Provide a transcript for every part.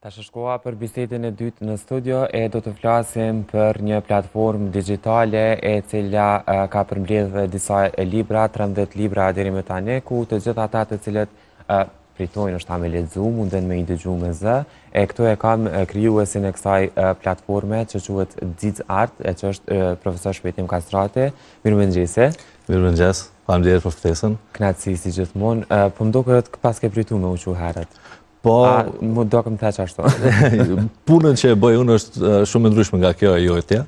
Tash është koha për bisedën e dytë në studio e do të flasim për një platformë digjitale e cila ka përmbledhur disa libra, 13 libra deri më tani, ku të gjithë ata të cilët pritojnë është ta me lexu, munden me i dëgju me zë. E këtu e kam krijuesin e kësaj platforme që quhet Xiz Art, e që është profesor Shpëtim Kastrati. Mirëmëngjesi. Mirëmëngjes. Faleminderit për ftesën. Kënaqësi si gjithmonë. Po më duket pas ke pritur me u qiu herët. Po, më do këmë theq ashtu. Punën që e bëj unë është shumë e ndryshme nga kjo e jojtja.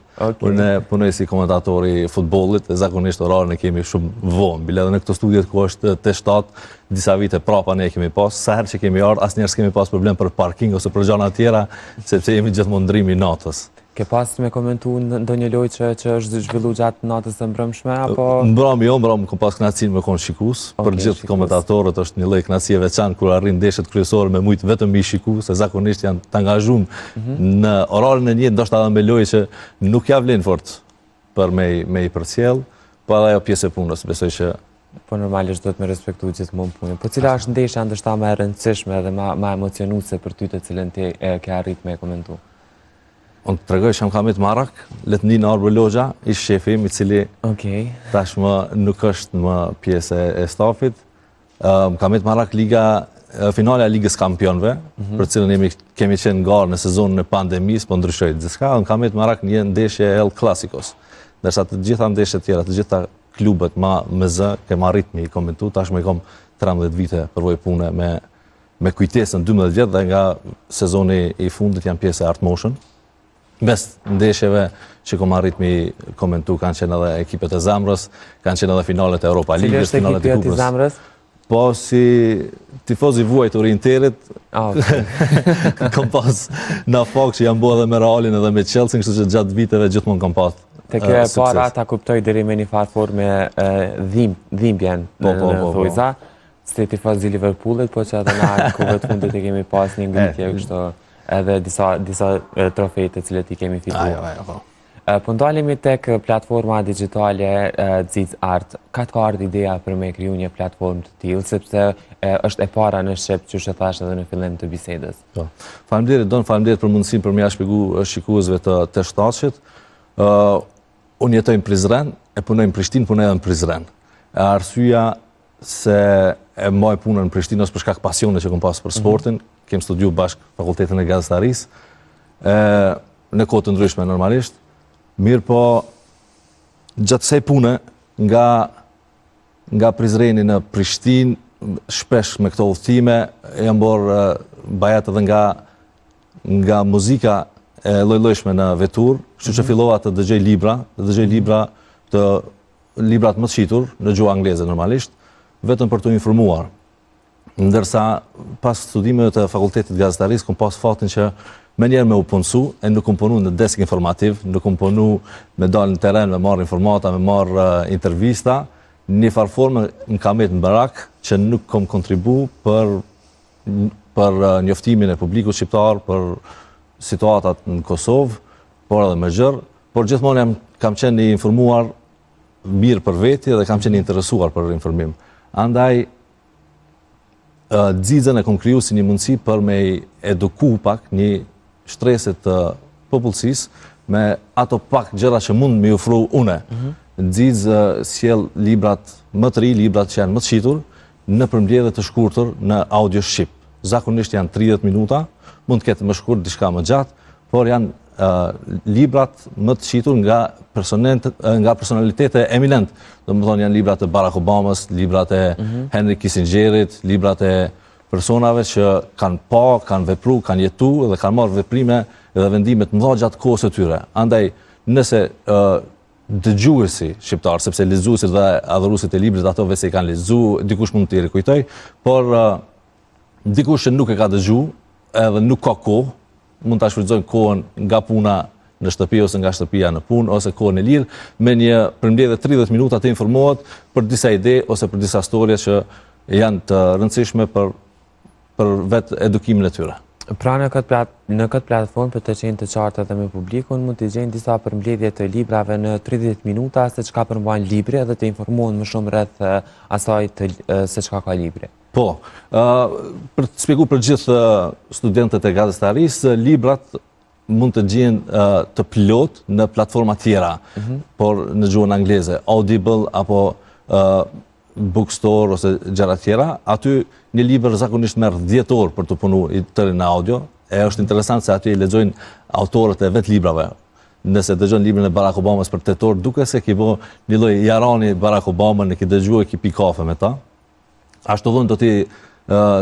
Unë punoj si komentatori futbollit, e zakonisht orarën e kemi shumë vonë. Bile edhe në këto studiet ku është të 7, disa vite prapa ne kemi pas. Sa herë që kemi ardhur, asnjëherë s'kemi pas problem për parking ose për gjëra tjera, sepse jemi gjithmonë ndrimi natës. Ke pas me komentu ndonjë lojë që është zhvillu gjatë natës së mbrëmshme, apo? Mbrëmë kom pas kënaqësinë me kon shikues. Për gjithë komentatorët është një lloj kënaqësie e veçantë kur arrin ndeshjet kryesore me mujt vetëm me shikues, se zakonisht janë të angazhuar në orarin e njëjtë, ndoshta edhe me lojë që nuk ja vlen fort për me i përcjell, po edhe ajo pjesë e punës, besoj që po normalisht do të më respektoj gjithmonë punën. Po cila është ndeshja ndoshta më e rëndësishme dhe më emocionuese për ty, të cilën ti ke arrit me komentu? Unë të tregoj Shamkamit Marak, Letnin Arbëlogja, ish shefim i cili tashmë nuk është më pjesë e stafit. Kamit Marak finale e Ligës Kampionëve, për cilën kemi qenë garë në sezonën e pandemisë, po ndryshoi gjithçka. Kamit Marak një ndeshje El Klasicos, ndërsa të gjitha ndeshjet tjera, të gjitha klubet me zë, kem arrit me i komentu, tashmë i kom 13 vite përvoj pune me kujtesën 12 vjet dhe nga sezoni i fundit janë pjesë e Art Motion. Mes ndeshjeve që kom arrit me komentu kanë qenë edhe ekipet e Zemrës, kanë qenë edhe finalet e Europa Ligës, finalet e Kupës. Cili është ekipi i Zemrës? Po, si tifoz i vuajt orienterit, kom pas në fakt që jam bo edhe me Realin edhe me Chelsea, kështu që gjatë viteve gjithmonë kom pas sukses. Te kjo e para ta kuptoj deri me një farë forme dhimbjen në thojza, si tifoz i Liverpoolit, po që edhe na në kohët fundit e kemi pas një ngritje kështu, edhe disa trofej të cilët i kemi fituar. Po ndalemi tek platforma digjitale Xiz Art. Ka të ardhur ideja për me kriju një platformë të tillë, sepse është e para në Shqip, që e thash edhe në fillim të bisedës. Po. Faleminderit për mundësinë për m'ia shpjegua shikuesve të shtatshit. Unë jetoj në Prizren, e punoj në Prishtinë, punoj edhe në Prizren. Arsyeja se e mbaj punën në Prishtinë ose për shkak pasionit që kam pas për sportin, kem studiu bashkë Fakultetin e Gazetarisë, në kohë të ndryshme normalisht. Mirë po, gjatë kësaj pune, nga Prizreni në Prishtinë, shpesh me këto udhëtime, jam bërë bajat edhe nga muzika e lloj-llojshme në vetur, kështu që fillova të dëgjoj libra librat më të shitur, në gjuhë angleze normalisht, vetëm për të informuar. Ndërsa pas studimeve të Fakultetit Gazetarisë, kom pas fatin që me njerë me u punësu, e nuk kom punu në desk informativ, nuk kom punu me dalë në teren, me marrë informata, me marrë intervista, një farforme në kamet në barak, që nuk kom kontribu për njoftimin e publikut shqiptar, për situatat në Kosovë, por edhe me gjërë, por gjithmonë kam qenë i informuar mirë për veti dhe kam qenë i interesuar për informim. Andaj, Xizën e kom kriju si një mundësi për me eduku pak një shtresit të popullsisë me ato pak gjëra që mund me ofru une. Xiz sjell librat më të ri, librat që janë më të shitur, në përmbledhje të shkurtër në audio shqip. Zakonisht janë 30 minuta, mund të ketë më shkurt, diçka më gjatë, por janë librat më të shitur nga personalitete eminent. Domethënë janë librat e Barack Obamës, librat e Henry Kissingerit, librat e personave që kanë vepru, kanë jetu dhe kanë marrë veprime dhe vendime të mëdha gjatë kohës së tyre. Andaj, nëse dëgjuesi shqiptar, sepse lexuesit dhe adhuruesit e librit ato vetë i kanë lexuar, dikush mund t'i rikujtoj, por dikush që nuk e ka dëgjuar, edhe nuk ka kohë, mund ta shfrytëzojnë kohën nga puna në shtëpi ose nga shtëpia në punë ose kohën e lirë me një përmbledhje 30 minuta të informohet për disa ide ose për disa storje që janë të rëndësishme për vetë edukimin e tyre. Pra në këtë platformë, për të qenë të qartë edhe me publikun, mund të gjenë disa përmbledhje të librave në 30 minuta se çka përmbajnë libri dhe të informohen më shumë rreth asaj se çka ka libri. Po, për të spjegu për gjithë studentët e gazetarisë, librat mund të gjen të plot në platforma tjera, por në gjuhën angleze, Audible apo Bookstore ose gjëra tjera. Aty një libër zakonisht merr 10 orë për të punu i tërë në audio. Është interesant se aty lexojnë autorët e vet librave. Nëse dëgjon librin e Barack Obamas për 8 orë, duke se ki bo një lloj jarani Barack Obama, në ki dëgjuar, ki pi kafe me ta. Ashtu dhënë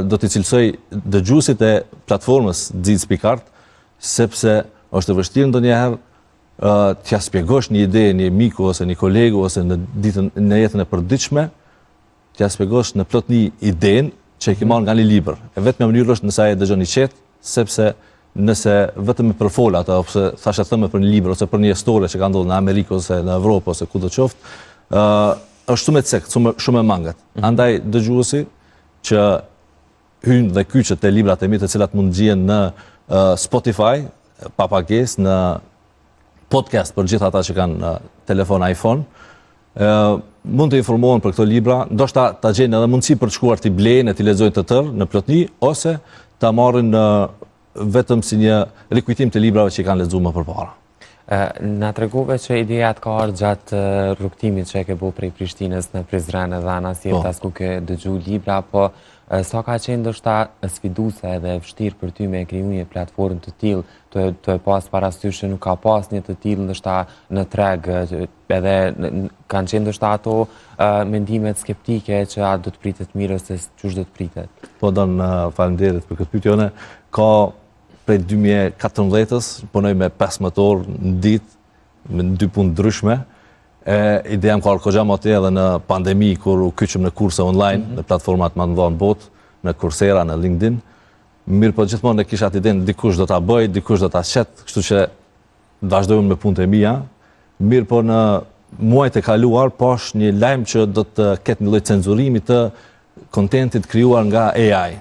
do t'i cilësoj dëgjuesit e platformës Xeed.art, sepse është e vështirë ndonjëherë t'ja spjegosh një ide një miku ose një kolegu ose në jetën e përditshme, t'ja spjegosh në plotni idenë që e ki marrë nga një libër. E vetëm mënyrë është nëse ai dëgjon një qetë, sepse nëse vetëm për fol ata ose thashë thëmë për një libër ose për një histori që ka ndodhur në Amerikë ose në Evropë ose kudo qoftë, është shumë e cektë, shumë e mangët. Andaj dëgjuesi që hynë dhe kyçet e librat e mi të cilat mund gjen në Spotify, pa pagesë, në podcast për gjithë ata që kanë telefon iPhone, mund të informohen për këto libra, ndoshta ta gjejnë edhe mundësi për të shkuar t'i blejnë e t'i lexojnë të tërë në plotni, ose ta marrin vetëm si një rikujtim të librave që i kanë lexuar më përpara. Na tregove që ideja të ka ardhur gjatë rrugtimit që e ke bëu prej Prishtinës në Prizren edhe anas tjetër ku ke dëgju libra, po sa ka qenë ndoshta sfiduese edhe e vështirë për ty me kriju një platformë të tillë, të e pas parasysh që nuk ka pas një të tillë ndoshta në treg, edhe kanë qenë ndoshta ato mendimet skeptike që a do të pritet mirë ose çush do të pritet. Po faleminderit për këtë pyetje. Ka prej 2014-ës, punoj me 15 orë në ditë, me 2 punë ndryshme. Ideja më ka ardhur kogja më atë edhe në pandemi, kur u kyçëm në kurse online, në platformat më të mëdha në botë, në Coursera, në LinkedIn. Mirë, po gjithmonë e kisha atë idenë, dikush do ta bëj, dikush do ta shet, kështu që vazhdojmë me punët e mia. Mirë, po në muajt e kaluar, pash një lajm që do të ketë një lloj cenzurimi të kontentit krijuar nga AI.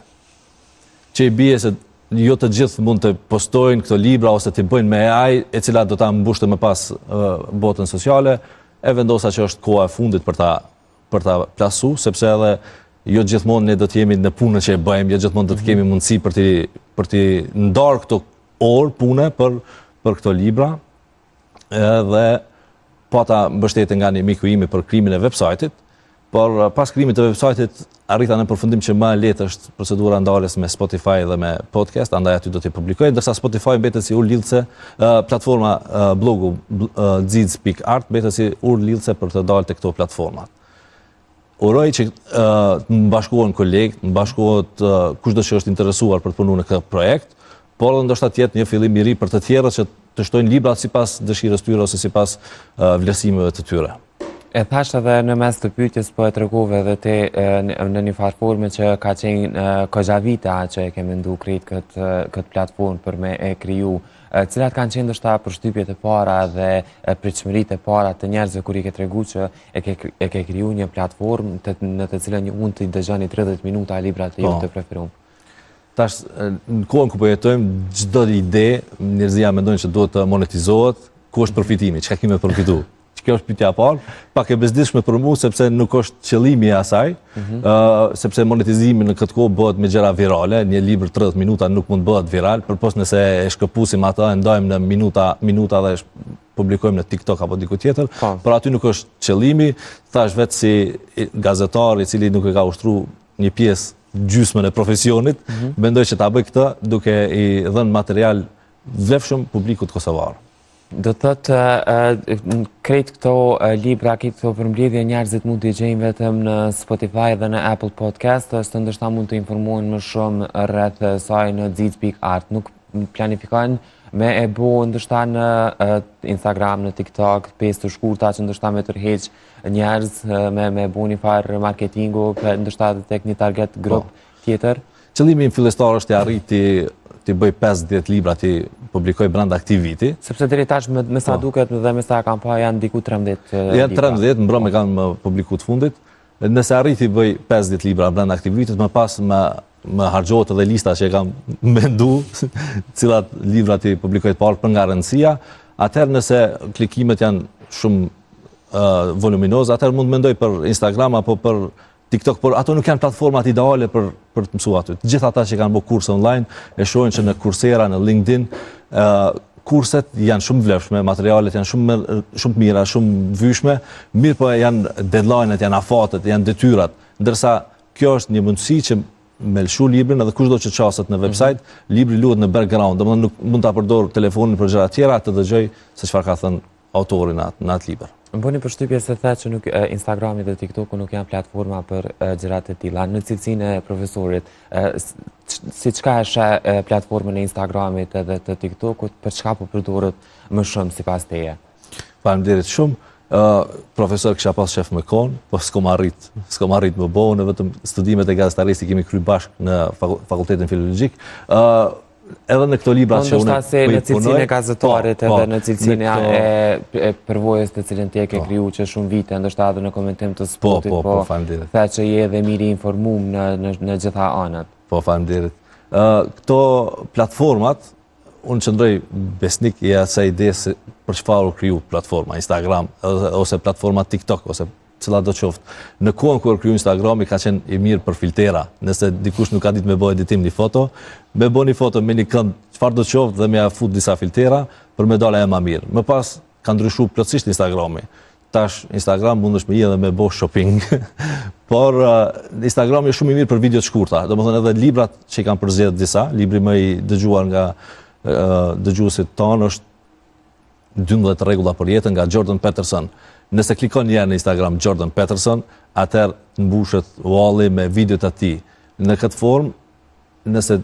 Që i bie se jo të gjithë mund të postojnë këto libra ose të bëjnë me AI, e cila do ta mbushte më pas botën sociale, e vendosa që është koha e fundit për ta plasu, sepse edhe jo gjithmonë ne do të jemi në punën që e bëjmë, jo gjithmonë do të kemi mundësi për t'i ndarë këto orë pune për këto libra, edhe pata mbështetje nga një miku imi për krimin e websajtit, por pas krimit të websajtit arrita në përfundim që më lehtë është procedura ndarjes me Spotify dhe me podcast, andaj aty do t'i publikoj, ndërsa Spotify mbetet si urlidhse, platforma blogu Xeed.art mbetet si urlidhse për të dalë te këto platformat. Uroj që më bashkohen kolegët, më bashkohet kushdo që është interesuar për të punuar në këtë projekt, por ndoshta të jetë një fillim i ri për të tjerët që të shtojnë librat sipas dëshirës tyre ose sipas vlerësimeve të tyre. E thash edhe në mes të pyetjes, po e tregove edhe te në një farë forme që ka qenë kogja vite që e ke mendu krejt këtë platformë për me e kriju. Cilat kanë qenë ndoshta përshtypjet e para dhe pritshmëritë e para të njerëzve kur i ke tregu që e ke kriju një platformë në të cilën mund të dëgjoni 30 minuta librat e juaj të preferuar. Tash në kohën ku po jetojmë, çdo ide njerëzia mendojnë që duhet të monetizohet, ku është përfitimi, çka kemi përfitu. Kjo është pyetja e parë, pak e bezdishme për mua sepse nuk është qëllimi i asaj, sepse monetizimi në këtë kohë bëhet me gjëra virale, një libër 30 minuta nuk mund bëhet viral, përpos nëse e shkëpusim ata, e ndajmë në minuta dhe publikojmë në TikTok apo diku tjetër, por aty nuk është qëllimi, thash vetë si gazetar i cili nuk e ka ushtruar një pjesë gjysmën e profesionit, mendoj që ta bëj këtë duke i dhënë material vlefshëm publikut kosovar. Do të thotë krejt këto libra, këto përmbledhje njerëzit mund t'i gjejnë vetëm në Spotify dhe në Apple Podcast, ose ndoshta mund të informohen më shumë rreth saj në Xeed.art. Nuk planifikojnë me e bo ndoshta në Instagram, në TikTok, pjesë të shkurta që ndoshta me tërheq njerëz, me bo një farë marketingu, ndoshta tek një target grup tjetër. Qëllimi im fillestar është të arriti të bëj 50 libra të publikoj brenda aktiviti. Sepse deri tash me sa duket dhe me sa kam pa janë diku 13 libra. Janë 13, mbrëmë kanë publiku të fundit. Nëse arriti bëj 50 libra brenda aktivitit, më pas më harxhohet edhe lista që e kam mendu, cilat libra të publikoj të parë për nga rëndësia. Atëherë nëse klikimet janë shumë voluminoze, atëherë mund mendoj për Instagram apo për TikTok, por ato nuk janë platformat ideale për të mësuar aty. Gjithë ata që kanë bërë kurse online e shohin që në Coursera, në LinkedIn, kurset janë shumë vlefshme, materialet janë shumë mira, shumë vyshme, mirë po janë deadline-et, janë afatet, janë detyrat, ndërsa kjo është një mundësi që me lëshu librin edhe kushdo që qaset në website, libri luhet në background, domethënë nuk mund ta përdor telefonin për gjëra tjera të dëgjoj se çfarë ka thënë autori në atë libër. Më bëni përshtypje se thatë që Instagrami dhe TikToku nuk janë platforma për gjërat e tilla. Në cilësinë e profesorit, si çka është platformën e Instagramit edhe të TikTokut, për çka po përdoret më shumë sipas teje? Faleminderit shumë. Profesor kisha pas shef me kon, po s'kom arrit më bëu, në vetëm studimet e gazetarisë kemi kryer bashkë në Fakultetin Filologjik. Edhe në këto libra që unë se në cilësinë e gazetarit edhe në cilësinë e përvojës të cilën ti e ke kriju që shumë vite, ndoshta edhe në komentim të spotit, po the që je edhe mirë i informuar në gjitha anët. Po, faleminderit. Këto platformat, unë qëndroj besnik i asaj ide se për çfarë u kriju platforma Instagram ose platforma TikTok ose cila do qoftë. Në kohën kur kriju Instagrami ka qenë i mirë për filtera. Nëse dikush nuk ka ditë me bëj editim një foto, me bëj një foto me një kënd çfarë do qoftë dhe me ja fut disa filtera për me dalë më mirë. Më pas ka ndryshuar plotësisht Instagrami. Tash Instagram mundesh me edhe me bëj shopping. Por Instagrami është shumë i mirë për video të shkurta. Domethënë edhe librat që i kanë përzgjedhur disa, libri më i dëgjuar nga dëgjuesit tonë është 12 rregulla për jetën nga Jordan Peterson. Nëse klikon një në Instagram Jordan Peterson, atëherë mbushet walli me videot e tij. Në këtë formë, nëse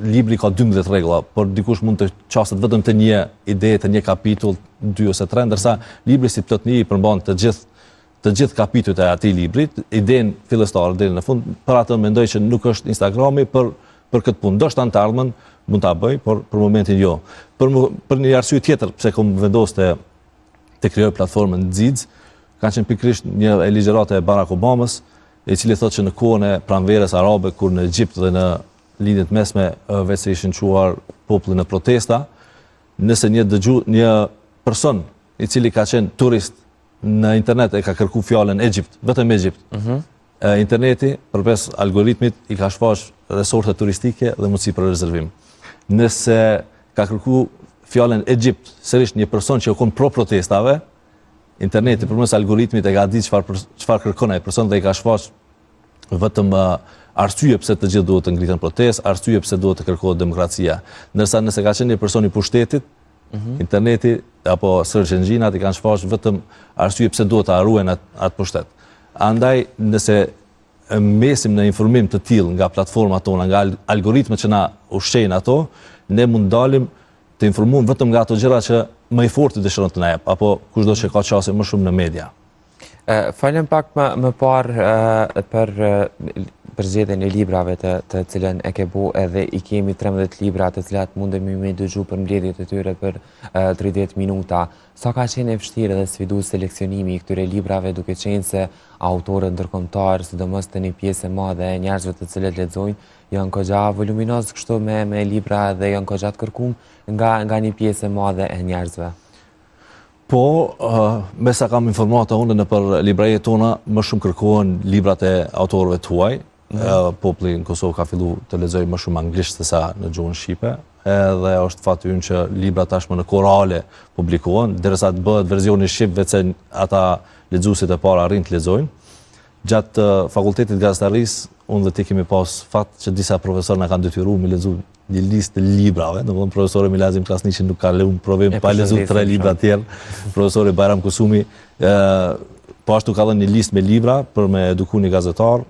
libri ka 12 rregulla, por dikush mund të qaset vetëm të një ide, të një kapitull, 2 ose 3, ndërsa libri si plotni i përmban të gjithë kapitujt e atij librit, idenë fillestare deri në fund. Për atë mendoj që nuk është Instagrami për këtë punë. Ndoshta në të ardhmen mund ta bëj, por për momentin jo. Për një arsye tjetër pse kam vendosur të krijoj platformën Xiz, ka qenë pikërisht një e ligjërate e Barack Obamës, i cili thotë që në kohën e pranverës arabe, kur në Egjipt dhe në lindjet mesme vetë se ishin çuar populli në protesta, nëse një person i cili ka qenë turist në internet e ka kërku fjalën Egjipt, vetëm Egjipt, interneti përmes algoritmit i ka shfaq resorte turistike dhe mundësi për rezervim. Nëse ka kërku fjalën Egjipt, sërish një person që kon pro protestave, interneti përmes algoritmit e ka ditë çfarë kërkon ai person dhe i ka shfaq vetëm arsye pse të gjithë duhet të ngriten protestë, arsye pse duhet të kërkohet demokracia. Ndërsa nëse ka qenë një person i pushtetit, interneti apo search engine-at i kanë shfaq vetëm arsye pse duhet të ruajnë atë pushtet. Andaj nëse mesim në informim të tillë nga platformat tona, nga algoritmet që na ushqejnë ato, ne mund dalim të informuar vetëm nga ato gjëra që më i forti dëshiron të na jap, apo kushdo që ka qasje më shumë në media. Falem pak më parë për zgjedhjen e librave të cilën e ke bu, edhe i kemi 13 libra të cilat mundemi me dëgju për mbledhjet e tyre për 30 minuta. Sa ka qenë e vështirë dhe sfidues seleksionimi i këtyre librave, duke qenë se autorët ndërkombëtar, sidomos të një pjesë e madhe e njerëzve të cilët lexojnë, janë goxha voluminoz kështu me libra dhe janë goxha të kërkuar nga një pjesë e madhe e njerëzve. Po, me sa kam informata unë në për librariet tona, më shumë kërkohen librat e autorëve të huaj. Populli në Kosovë ka fillu të lexojë më shumë anglisht se sa në gjuhën shqipe, edhe është fati ynë që librat tashmë në korale publikohen, derisa të bëhet versioni shqip vetë se ata lexuesit e parë arrin të lexojnë. Gjatë fakultetit gazetarisë, unë dhe ti kemi pas fat që disa profesorë na kanë detyruar me lexu një listë librave, domethënë profesori Milazim Krasniqi nuk ka lënë provim pa lexuar 3 libra të tjerë, profesori Bajram Kusumi po ashtu ka dhënë një listë me libra për me eduku një gazetar,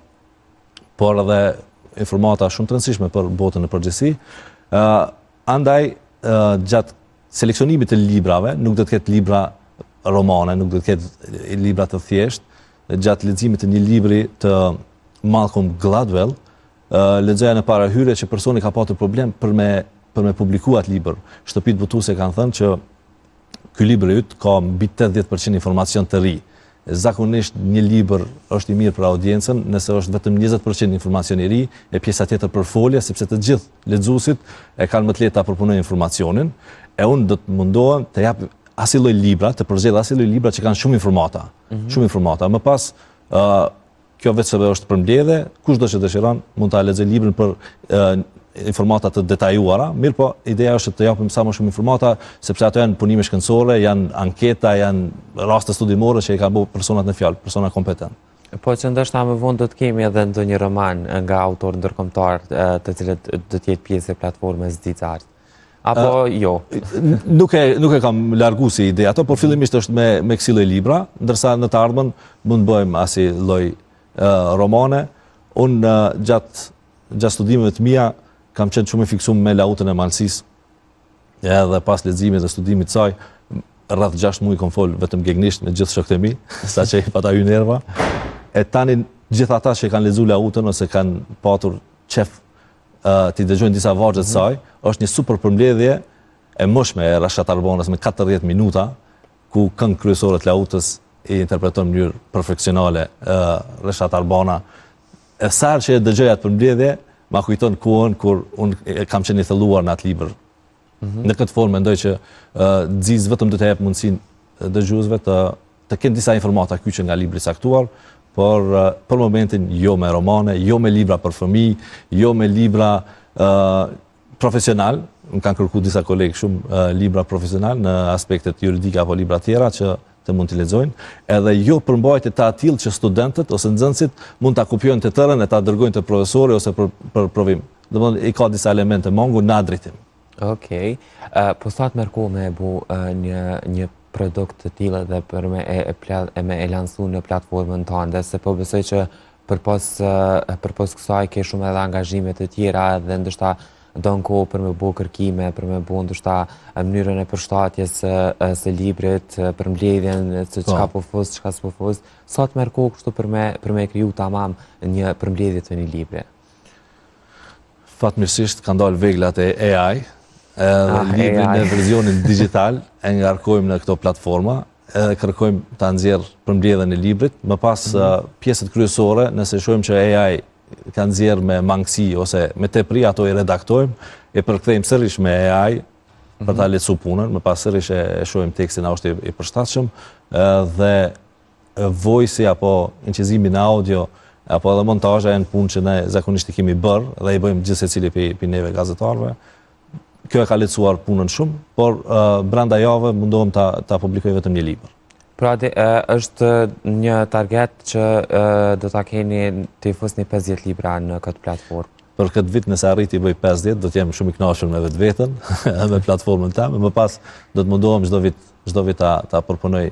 por edhe informata shumë të rëndësishme për botën në përgjithësi. Andaj gjatë seleksionimit të librave, nuk do të ketë libra romane, nuk do të ketë libra të thjeshtë. Gjatë leximit të një libri të Malcolm Gladwell, lexoja në parahyrje që personi ka pasur problem për me publikuar atë libër. Shtëpitë botuese kanë thënë që ky libër yt ka mbi 80% informacion të ri. Zakonisht një libër është i mirë për audiencën nëse është vetëm 20% informacion i ri e pjesa tjetër për folje, sepse të gjithë lexuesit e kanë më të lehtë ta përpunojnë informacionin, e unë do të mundohem të jap asnjë lloj libra, të përzgjedh asnjë lloj libra që kanë shumë informata. Shumë informata. Më pas kjo vetë është përmbledhje, kushdo që dëshiron mund ta lexojë librin për informata të detajuara, mirë po ideja është të japim sa më shumë informata, sepse ato janë punime shkencore, janë anketa, janë raste studimore që i kanë bërë personat në fjalë, persona kompetent. Po që ndoshta më vonë do të kemi edhe ndonjë roman nga autor ndërkombëtar të cilët do të jetë pjesë e platformës Dicart. Apo jo? Nuk e kam largu si ide ato, por fillimisht është me kësilloj libra, ndërsa në të ardhmen mund bëjmë asi lloj romane. Unë gjatë studimeve të mia kam qenë shumë i fiksuar me Lautën e Malësisë. Edhe pas leximit dhe studimit të saj, rreth 6 muaj kam fol vetëm gegnisht me gjithë shokët e mi, saqë i pata hyrë nerva. E tani gjithë ata që kanë lexuar Lautën ose kanë patur qef t'i dëgjojnë disa vargje të saj, është një super përmbledhje e mëshme e Rashat Arbonës me 40 minuta, ku këngë kryesore të Lautës i interpreton në mënyrë perfeksionale Rashat Arbona. E sa që e dëgjoj atë përmbledhje, ma kujton kohën kur unë kam qenë i thelluar në atë libër. Në këtë formë mendoj që Dziz vetëm do të jep mundësinë dëgjuesve të kenë disa informata kyçe nga libri i saktuar, por për momentin jo me romane, jo me libra për fëmijë, jo me libra profesional. Më kanë kërkuar disa kolegë shumë libra profesional në aspektet juridike apo libra tjera që të mund t'i lexojnë, edhe jo përmbajtje të atill që studentët ose nxënësit mund ta kopjojnë të tërën e ta dërgojnë të profesori ose për provim. Domthonë i ka disa elemente mangu në drejtim. Okej. Po sa të merr kohë me bu një produkt të tillë dhe për me e lansu në platformën tënde, se po besoj që përpos kësaj ke shumë edhe angazhime të tjera dhe ndoshta don kohë për me bu kërkime, për me bu ndoshta mënyrën e përshtatjes së librit, për mbledhjen se çka po fus, çka s'po fus. Sa të merr kohë kështu për me kriju tamam një përmbledhje të një libri? Fatmirësisht kanë dalë veglat e AI, edhe librin në versionin digital e ngarkojmë në këto platforma, edhe kërkojmë ta nxjerr përmbledhjen e librit, më pas pjesët kryesore, nëse shohim që AI kanë nxjerr me mangësi ose me tepri, ato i redaktojmë, e përkthejmë sërish me AI për ta lehtësuar punën, më pas sërish e shohim tekstin a është i përshtatshëm, dhe voice apo incizimi në audio apo edhe montazha janë punë që ne zakonisht i kemi bërë dhe i bëjmë gjithsecili për neve gazetarëve. Kjo e ka lehtësuar punën shumë, por brenda javë mundohem ta publikoj vetëm një libër. Pra është një target që do ta keni të fusni 50 libra në këtë platformë. Për këtë vit nëse arriti bëj 50, do të jem shumë i kënaqur me vetveten, me platformën time, më pas do të mundohem çdo vit ta përpunoj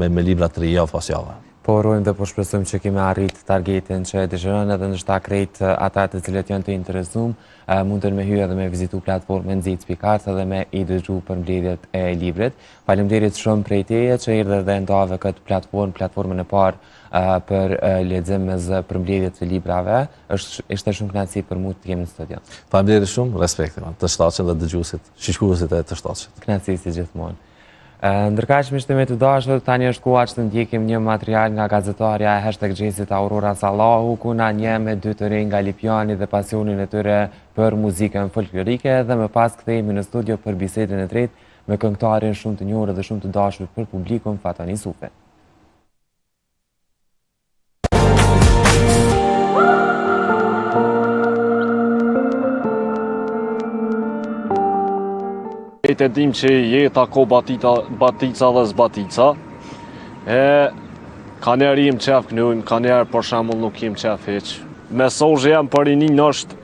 me libra të ri javë pas jave. Po urojmë dhe po shpresojmë që kemi arrit targetin që dëshirojnë edhe ndoshta krejt ata të cilët janë të interesuar mundën me hyrë edhe me vizitu platformën Dzic.art edhe me i dëgju për mbledhjet e librit. Faleminderit shumë prej teje që erdhe dhe ndave këtë platformën e parë për lexim me për mbledhjet të librave. Ishte shumë kënaqësi për mua të jem në studio. Faleminderit shumë, respekte të shtatshëm dhe dëgjuesit, shikuesit e të shtatshëm. Kënaqësi si gjithmonë. Ndërkaq miqtë me të dashur, tani është koha që të ndjekim një material nga gazetarja e #Xhesit Aurora Sallahu, ku na nje me dy të rinj nga Lipjani dhe pasionin e tyre për muzikën folklorike, dhe më pas kthehemi në studio për bisedën e tretë me këngëtarin shumë të njohur dhe shumë të dashur për publikun, Fatani Sufe. E dim që jeta ko batica dhe zbatica, ka njerë jem qef kënujmë, ka njerë për shemull nuk jem qef heq. Mesazhi jem për rinin është,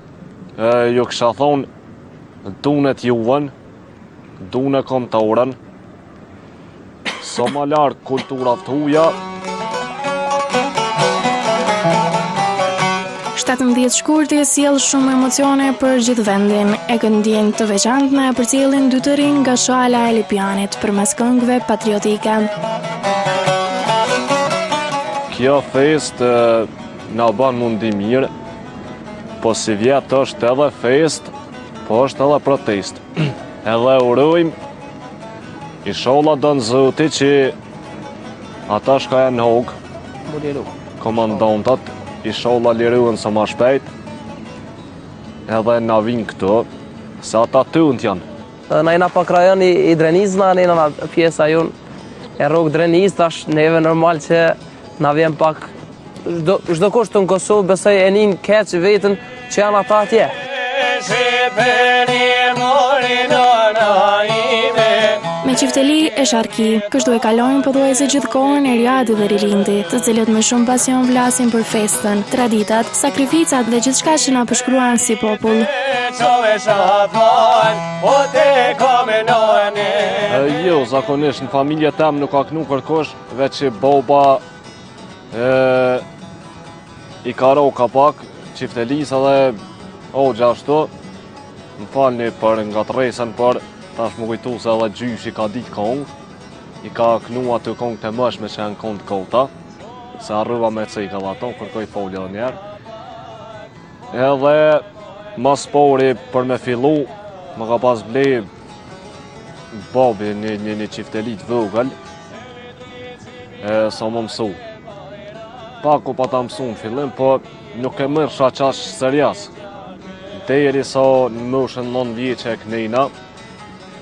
ju kësha thonë, dunet juven, dune kom të uren, so ma lartë kulturat huja. 17 shkurti sjell shumë emocione për gjithë vendin. E këndjen të veçantë na përcjellin dy të rinj nga shala e Lipjanit përmes këngëve patriotike. Kjo fest na bën mundi mirë, po si vjet është edhe fest, po është edhe protest. Edhe urojmë, inshallah don Zoti që ata shka janë hog, komandantat, inshallah lirohen sa më shpejt, edhe na vinë këtu, se ata tunt janë. Na jena pak rajon i Drenizna, ne jena pjesa jonë e rrugë Dreniz, tash neve normal që na vjen pak çdo kusht në Kosovë besoj e nin keq vetën që janë ata atje. Me Çifteli e Sharki, kështu e kalojnë pothuajse gjithë kohën e Riadi dhe Ririndi, të cilët me shumë pasion vlasin për festën, traditat, sakrificat dhe gjithçka që na përshkruan si popull. Jo, zakonisht në familje tem nuk ka knu kërkosh, veç që baba i ka ro ka pak, Çiftelis edhe gjashtu, më falni për nga të resen, për tash më kujtu se edhe gjysh i ka ditë kong, i ka knu aty kong të mëshme që janë kong të kota, se arruva me cikë edhe ato, kërkoj folje dhe njerë. Edhe mas pori për me fillu, më ka pas blej babi një Çiftelit vogël, sa më mësu. Paku pa ta mësu në fillim, po nuk e mërë shaqash serjas. Deri sa në moshën 9 vjeçe e knejna,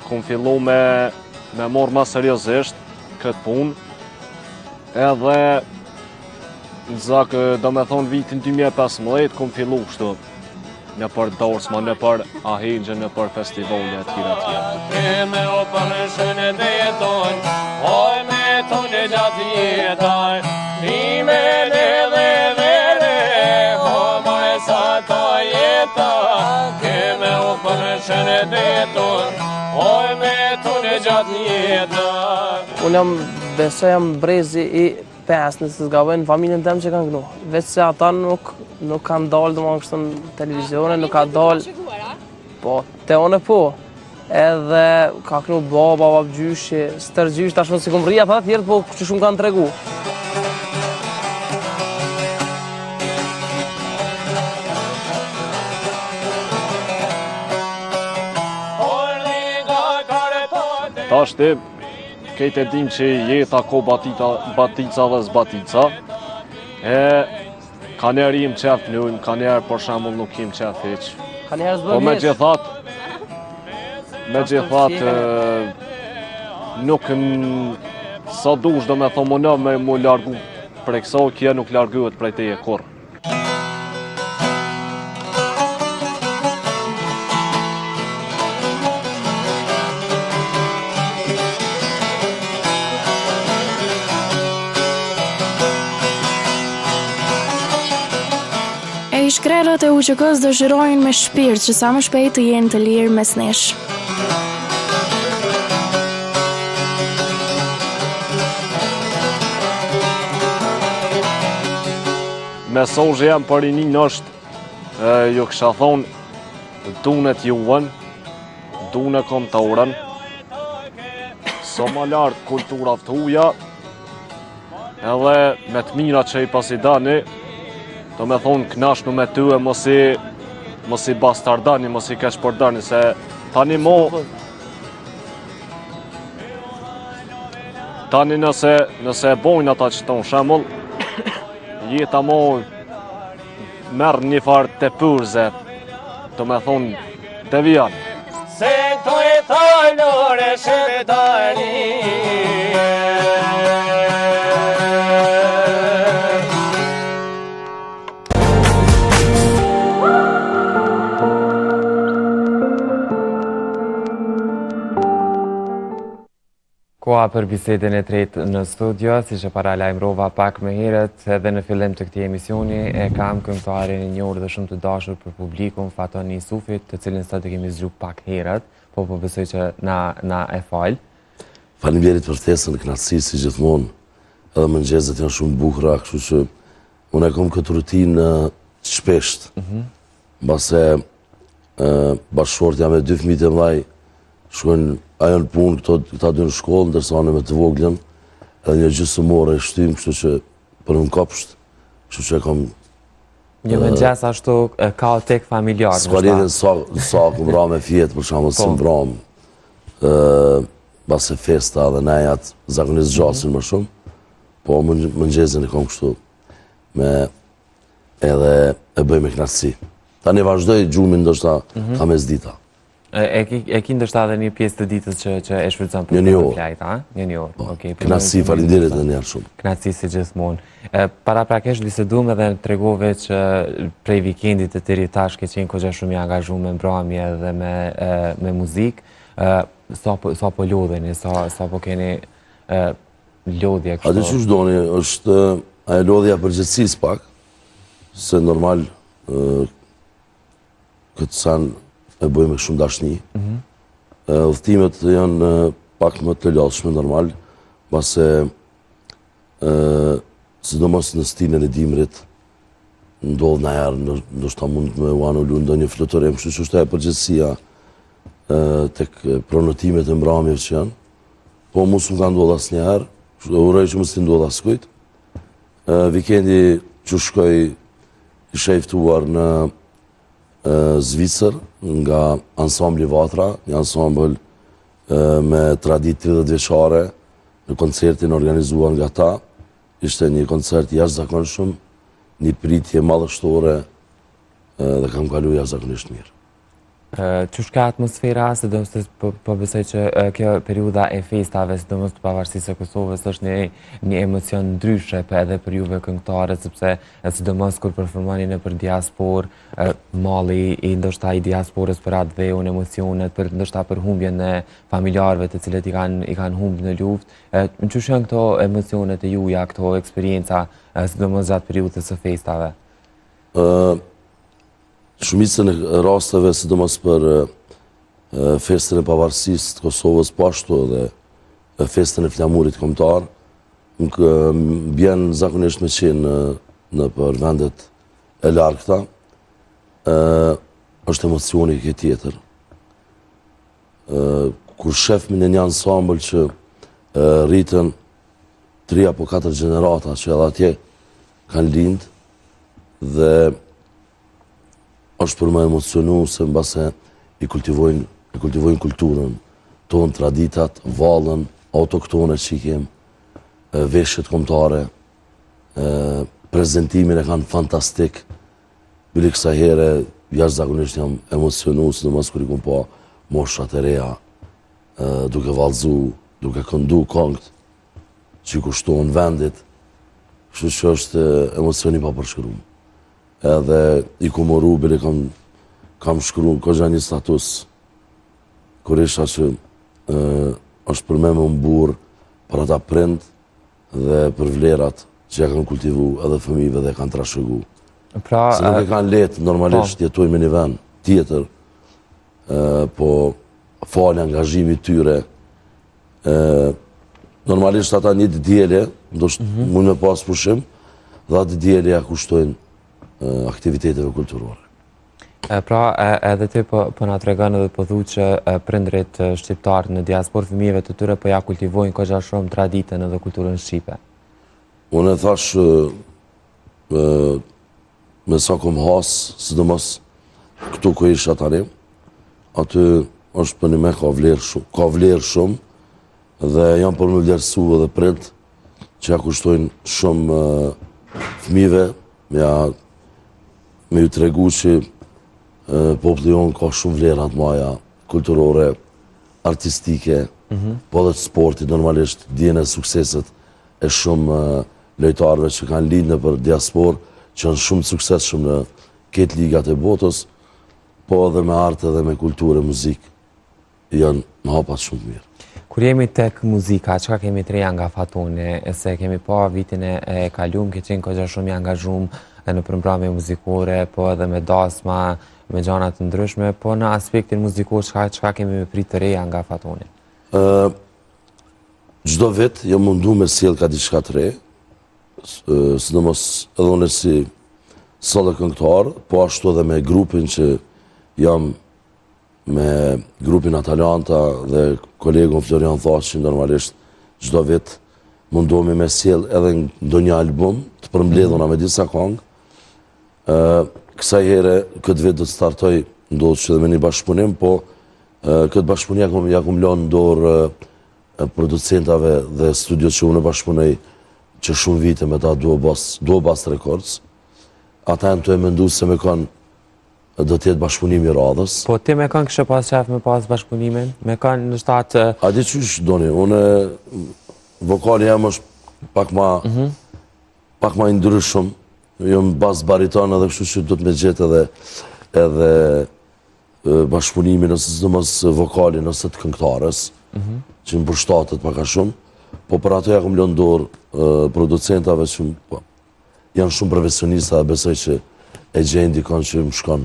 kum fillu me morë ma seriosisht këtë punë, edhe në zakë, do me thonë vitin 2015, kum fillu kështu, në për dorsma, në për ahengje, në për festivalje e tjera Unë besoj jam brezi i pesë, nëse s'gabojnë familjen tem që kanë gnu. Veç se ata nuk kanë dalë domosdoshmë kështu në televizione, nuk ka dalë. Po, te one po. Edhe ka knu baba, babgjyshi, stërgjysh, tashmë si kom rria ata tjerët, po që shumë kanë tregu. Tashti, kejt e dim që jeta ko batica dhe zbatica, ka njerë im qef njën, ka njerë për shemull nuk im qef heq. Ka njerë Po me gjithat, nuk sa dush do me thomë në me mu largu prej kësa, kje nuk larguhet prej teje kur. Shkrerët e UÇK-s dëshirojnë me shpirt që sa më shpejt të jenë të lirë mes nesh. Mesazhi jam për rinin është, ju kësha thonë, dunet juën, dune kontorën, sa më lartë kultura të huja, edhe me të mira që i pasi dani, do me thonë knashnu me ty e mos i bastardani, mos i keshpërdani, se tani nëse e bojnë ata që tonë shemull, jeta mo merë një farë të pyrze, do me thonë devijan. Se të e talore shqiptari, Koha për bisedën e tretë në studio, si që para lajmërova pak më herët, edhe në fillim të këtij emisioni, e kam këngëtarin e njohur dhe shumë të dashur për publikun, Faton Yusufit, të cilin sot e kemi zgjuar pak herët, po besoj që na e fal. Faleminderit për ftesën, kënaqësi si gjithmonë. Edhe mëngjeset janë shumë bukura, kështu që unë e kam këtë rutinë shpesht. Mbase bashkëshortja me 2 fëmijë të mëdhaj shkojnë ajo në punë, këta dy në shkollë, ndërsa anë me të voglën, edhe një gjysmore e shtym, kështu që për në kopsht, kështu që e kam... Një mëngjes ashtu kaotik familjar. S'ka lidhje sa ku mra me fjetë, për shembull si mbram, base festa dhe nejat zakonisht gjasin më shumë, po mëngjesin e kam kështu, edhe e bëj me knaqësi. Tani vazhdoj gjumin ndoshta ka mes dita. E ki ndërshta edhe një pjesë të ditës që e shfrytëzon për Një orë. flajt, a? Një orë. Okej. Knatësi, faleminderit edhe një herë shumë. Knatësi si gjithmonë. Para prakesh bisedum edhe tregove që prej vikendit të tëri tash ke qenë kogja shumë i angazhuar me mbrëmje dhe me muzikë. Sa po lodheni, sa po keni lodhje kështu? A të që doni, është ajo lodhja përgjithësisë pak, se normal këtë sanë e bëjmë shumë dashni. Udhëtimet janë pak më të lodhshme, normal, pase sidomos në stilin e dimrit, ndodh në herë, ndoshta mund me uanullu ndonjë fluturim, kështu që është e përgjithësia tek pronotimet e mbrëmjeve që janë. Po mu s'm ka ndodhur asnjëherë, uroj që mos t'i ndodhë askujt. Vikendi që shkoj isha i ftuar në Zvicër nga ansambli Vatra, një ansambl me traditë 30 vjeçare, në koncertin organizuar nga ta. Ishte një koncert jashtëzakonshëm, një pritje madhështore dhe kam kaluar jashtëzakonisht mirë. Qysh ka atmosfera, sidomos po besoj që kjo periudha e festave, sidomos të pavarësisë së Kosovës, është një emocion ndryshe edhe për juve këngëtarët, sepse sidomos kur performoni nëpër diasporë, malli i ndoshta i diasporës për atë veu, emocionet, ndoshta për humbjen e familjarëve të cilët i kanë humbur në luftë. Qysh janë këto emocionet e juaja, këto eksperienca, sidomos gjatë periudhës së festave? Shumicën e rasteve, sidomos për festën e pavarësisë të Kosovës, po ashtu edhe festën e flamurit kombëtar, bjen zakonisht me qenë në për vendet e largëta, është emocioni këtë tjetër. Kur shefmi në një ansambël që rritën 3 apo 4 gjenerata që edhe atje kanë lindë dhe është për më emocionu se mbase i kultivojnë kulturën tonë, traditat, vallën, autoktone që i kemë, veshjet kombëtare, prezentimin e kanë fantastik. Bili kësa here, jashtëzakonisht jam emocionu, sidomos kur i kom pa moshat e reja, duke vallëzu, duke këndu këngët që i kushtohen vendit, kështu që është emocioni pa përshkruar. Edhe i kumoru, bile kam shkru kogja një status kur isha që është për me më mburë për ata prind dhe për vlerat që ja kanë kultivu edhe fëmijëve dhe kanë trashëgu. Se nuk e kanë letë normalisht jetojnë me një vend tjetër, po falë angazhimi tyre. Normalisht ata një djelje, mund me pas pushim, dhe atë djelje ja kushtojnë aktiviteteve kulturore. Pra, edhe ti po na tregon edhe po thu që prindrit shqiptarë në diasporë, fëmijëve të tyre po ja kultivojnë kogja shumë traditën edhe kulturën shqipe. Unë e thash me sa kom hasë, sidomos këtu ku isha tani, aty është për një me ka vlerë shumë dhe janë për më vlerësu edhe prind që ja kushtojnë shumë fëmijëve, me ju tregu që populli jonë ka shumë vlerat maja kulturore, artistike, po dhe të sportit, normalisht djene sukseset e shumë lojtarëve që kanë lidhë në për diasporë, që janë shumë sukses shumë në këtë ligat e botës, po edhe me artë dhe me kulturë e muzikë, janë në hapat shumë mirë. Kur jemi tek muzika, çka kemi të reja nga Fatoni, se kemi pa vitin e kalum, ke qenë kogja shumë i angazhum në përmbrëmje muzikore, po edhe me dasma, me gjana të ndryshme, po në aspektin muzikor, çka kemi me prit të reja nga Fatoni? Çdo vit jam mundu me sjell ka diçka të re, sidomos edhe unë si solo këngëtar, po ashtu edhe me grupin që jam me grupin Atalanta dhe kolegun Florian Thaçi, normalisht çdo vit mundohemi me sjell edhe ndonjë album të përmbledhuna me disa këngë. Kësaj here, këtë vit do të startoj, ndodhë që dhe me një bashkëpunim, po këtë bashkëpunim ja kum lënë në dorë producentave dhe studiot që unë bashkëpunej që shumë vite me ta Duo Bass Records. Ata janë të e mendu se me kanë do t'jetë bashkëpunimi i radhës. Po ti me kanë kështë pas qef me pas bashkëpunimin? Me kanë në shtatë... A di qysh, Doni, vokali jam është pak ma i ndryshëm, jam bas bariton edhe kështu që do të me gjetë edhe bashkëpunimin, ose së mos vokalin, ose të këngëtarës, që më përshtatët paka shumë, po për ato ja kom lënë dorë producentave që janë shumë profesionista dhe besoj që e gjenë dikon që më shkon.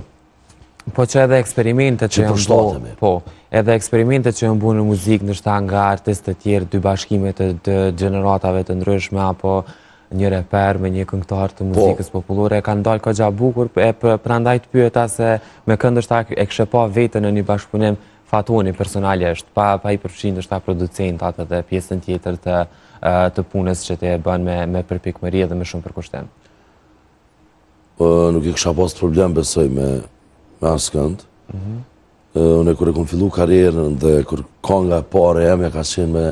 Po që edhe eksperimentet që janë bu, po, edhe eksperimentet që janë bu në muzikë, nështë ta nga artistë të tjerë, dy bashkimet të gjeneratave të ndryshme, apo një reper me një këngëtar të muzikës popullore, e kanë dalë ka bukur, e prandaj të pyeta se me këndë është e kështë pa vetën në një bashkëpunim fatoni personalisht, pa i përfshin është ta producentat dhe pjesën tjetër të punës që të e bën me përpikmëri dhe me shumë përkushtim. Nuk i kësha pas problem besoj me asë kënd. Unë kër e kom fillu karierën dhe kër konga e pare e ka qenë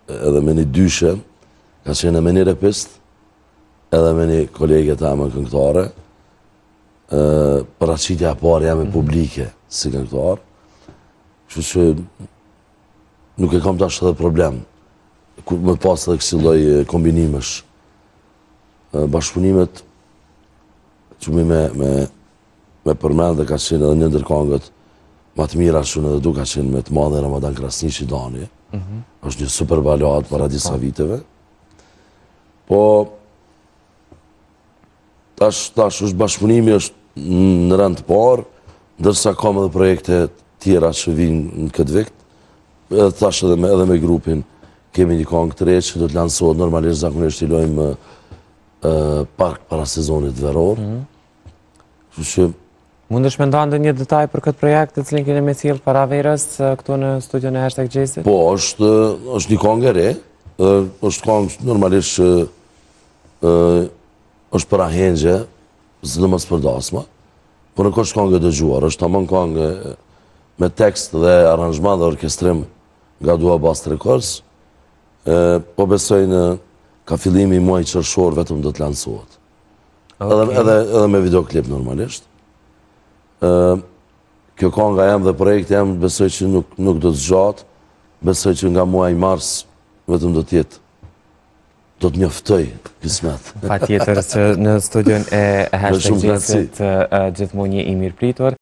edhe me një dyshe, ka qenë me një repist, edhe me një kolege të amë këngëtare, për aqitja e pare jam e publike si këngëtar, kështu që nuk e kam tash edhe problem, me pas edhe kësi lloj kombinimesh. Bashkëpunimet që me përmend dhe ka qenë edhe një ndër këngët ma të mira që në dhe du ka qenë me të madhe Ramadan Krasniqi Dani, është një super balad para disa viteve. Po, tash është bashkëpunimi është në rend të parë, ndërsa kam edhe projekte tjera që vinë në këtë vit. Tash edhe me grupin kemi një këngë të re që do të lansohet normalisht zakonisht i lojmë pak para sezonit veror. Kështu që Mundesh me ndonë një detaj për këtë projekt të cilin keni me sjellë para verës këtu në studion e #Gjesi? Po, është një këngë e re, është këngë normalisht është për ahengje, sidomos për dasma, por nuk është këngë e dëgjuar, është tamam këngë me tekst dhe aranzhman dhe orkestrim nga Dua Bast Records, po besoj në ka fillimi i muajit qershor vetëm do të lansohet. Edhe me videoklip normalisht. Kjo kënga jam dhe projekti jam besoj që nuk do të zgjatë, besoj që nga muaji mars vetëm do të njoftoj kismet. Patjetër që në studion e #Gjesi gjithmonë një i mirëpritur.